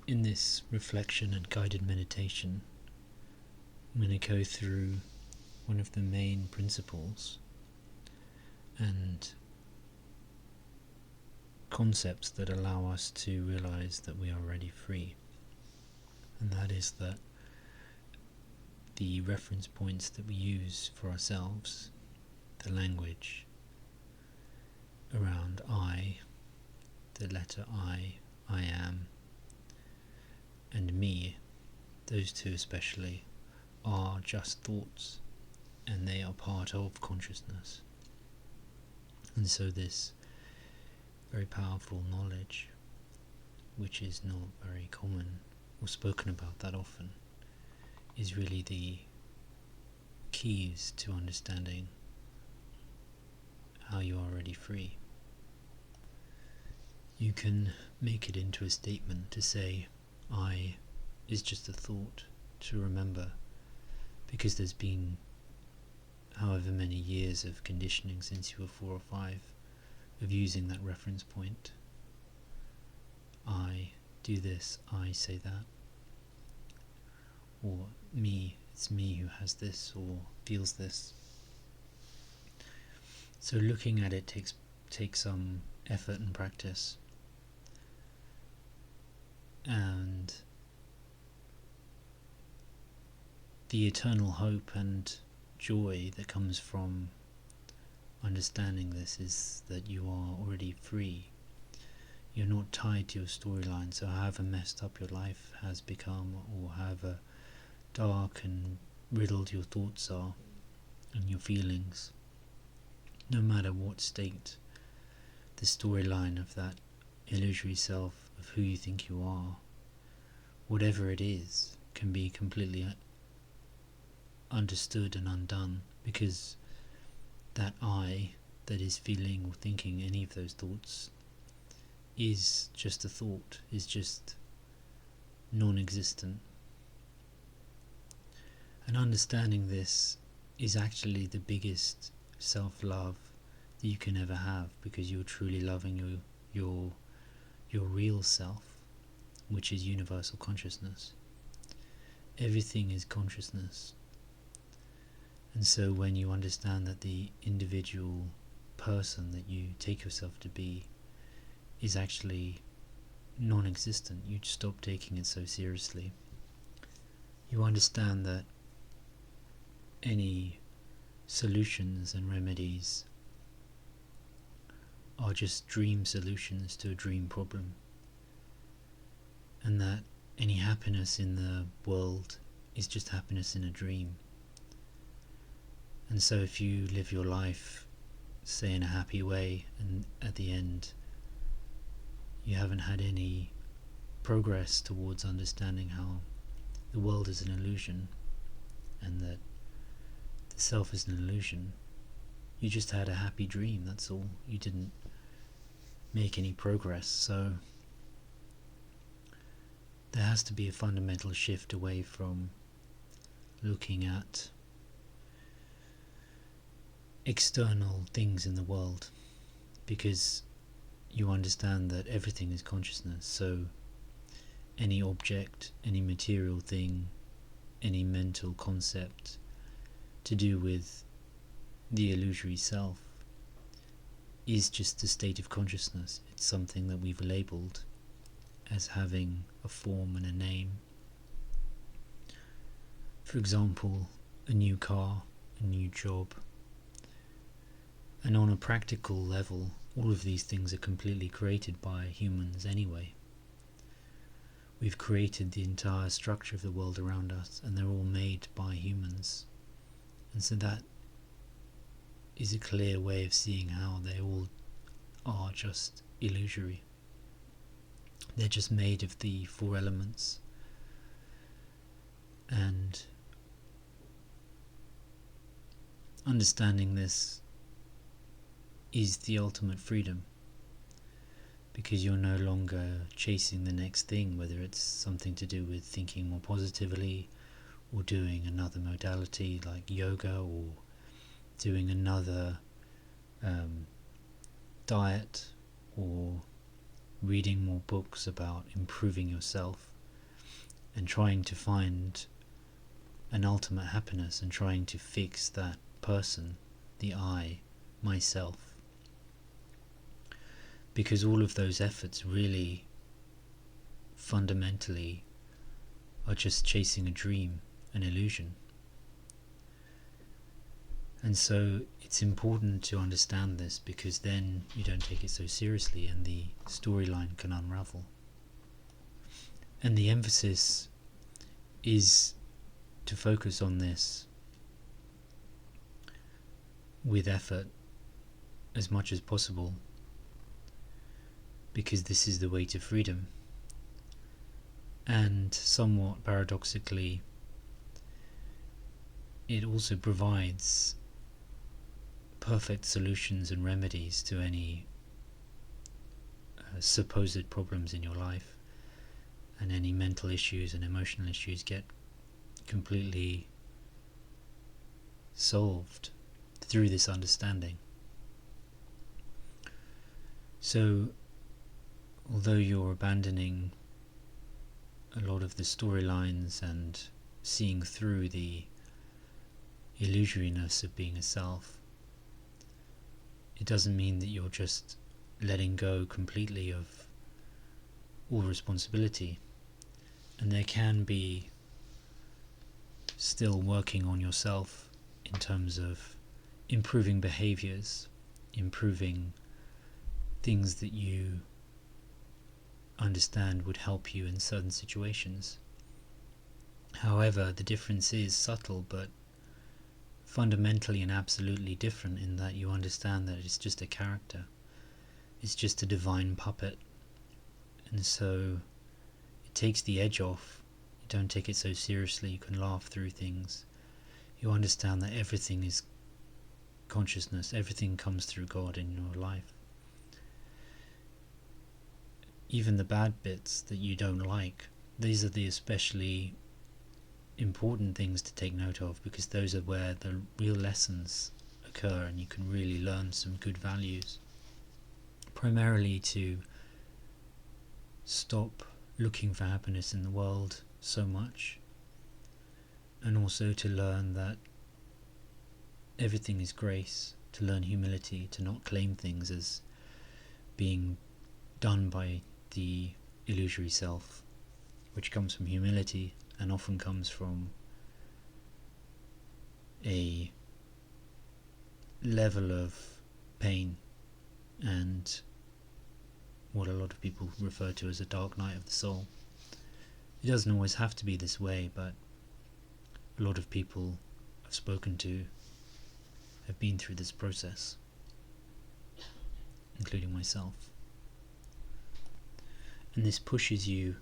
In this reflection and guided meditation, I'm going to go through one of the main principles and concepts that allow us to realize that we are already free. And that is that the reference points that we use for ourselves, the language around I, the letter I am, and me, those two especially, are just thoughts, and they are part of consciousness. And so this very powerful knowledge, which is not very common or spoken about that often, is really the keys to understanding how you are already free. You can make it into a statement to say, I is just a thought, to remember, because there's been however many years of conditioning since you were 4 or 5 of using that reference point. I do this, I say that, or me, it's me who has this or feels this. So looking at it takes some effort and practice, and the eternal hope and joy that comes from understanding this is that you are already free. You're not tied to your storyline, so however messed up your life has become, or however dark and riddled your thoughts are and your feelings, no matter what state the storyline of that illusory self of who you think you are, whatever it is, can be completely understood and undone, because that I that is feeling or thinking any of those thoughts is just a thought, is just non-existent. And understanding this is actually the biggest self-love that you can ever have, because you're truly loving your real self, which is universal consciousness. Everything is consciousness. And so when you understand that the individual person that you take yourself to be is actually non-existent, you stop taking it so seriously. You understand that any solutions and remedies are just dream solutions to a dream problem, and that any happiness in the world is just happiness in a dream. And so if you live your life, say, in a happy way, and at the end you haven't had any progress towards understanding how the world is an illusion and that the self is an illusion, you just had a happy dream, that's all. You didn't make any progress. So there has to be a fundamental shift away from looking at external things in the world, because you understand that everything is consciousness. So any object, any material thing, any mental concept to do with the illusory self is just a state of consciousness. It's something that we've labeled as having a form and a name. For example, a new car, a new job. And on a practical level, all of these things are completely created by humans anyway. We've created the entire structure of the world around us, and they're all made by humans. And so that is a clear way of seeing how they all are just illusory. They're just made of the 4 elements. And understanding this is the ultimate freedom, because you're no longer chasing the next thing, whether it's something to do with thinking more positively, or doing another modality like yoga, or doing another diet, or reading more books about improving yourself. and trying to find an ultimate happiness and trying to fix that person, the I, myself. Because all of those efforts really fundamentally are just chasing a dream, an illusion. And so it's important to understand this, because then you don't take it so seriously and the storyline can unravel. And the emphasis is to focus on this with effort as much as possible, because this is the way to freedom. And somewhat paradoxically, it also provides perfect solutions and remedies to any supposed problems in your life, and any mental issues and emotional issues get completely solved through this understanding. So, although you're abandoning a lot of the storylines and seeing through the illusoriness of being a self, it doesn't mean that you're just letting go completely of all responsibility. And there can be still working on yourself in terms of improving behaviors, improving things that you understand would help you in certain situations. However, the difference is subtle but fundamentally and absolutely different, in that you understand that it's just a character, it's just a divine puppet, and so it takes the edge off. You don't take it so seriously, you can laugh through things. You understand that everything is consciousness, everything comes through God in your life. Even the bad bits that you don't like, these are the especially important things to take note of, because those are where the real lessons occur and you can really learn some good values. Primarily to stop looking for happiness in the world so much, and also to learn that everything is grace, to learn humility, to not claim things as being done by the illusory self, which comes from humility and often comes from a level of pain and what a lot of people refer to as a dark night of the soul. It doesn't always have to be this way, but a lot of people I've spoken to have been through this process, including myself. And this pushes you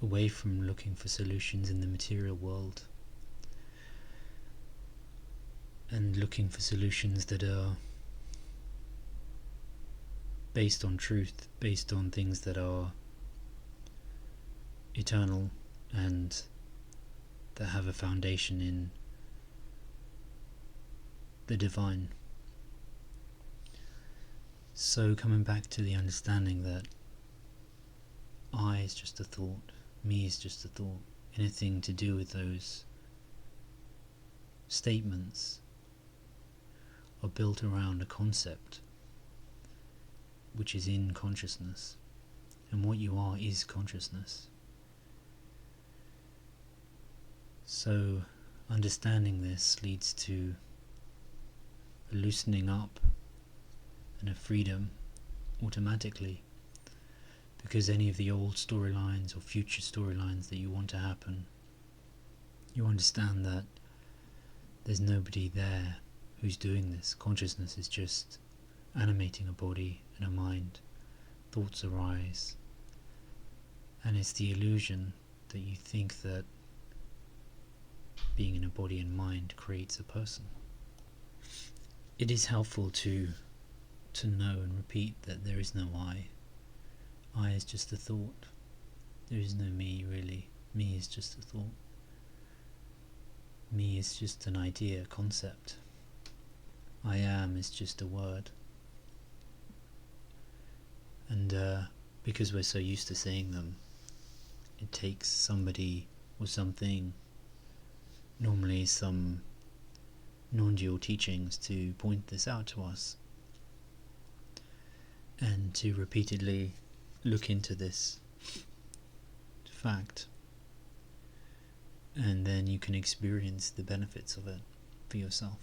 away from looking for solutions in the material world and looking for solutions that are based on truth, based on things that are eternal and that have a foundation in the divine. So coming back to the understanding that I is just a thought, me is just a thought, anything to do with those statements are built around a concept which is in consciousness, and what you are is consciousness. So understanding this leads to a loosening up and a freedom automatically, because any of the old storylines or future storylines that you want to happen, you understand that there's nobody there who's doing this. Consciousness is just animating a body and a mind. Thoughts arise, and it's the illusion that you think that being in a body and mind creates a person. It is helpful to know and repeat that there is no I. I is just a thought. There is no me, really. Me is just a thought. Me is just an idea, concept. I am is just a word. And because we're so used to saying them, it takes somebody or something, normally some non-dual teachings, to point this out to us and to repeatedly look into this fact, and then you can experience the benefits of it for yourself.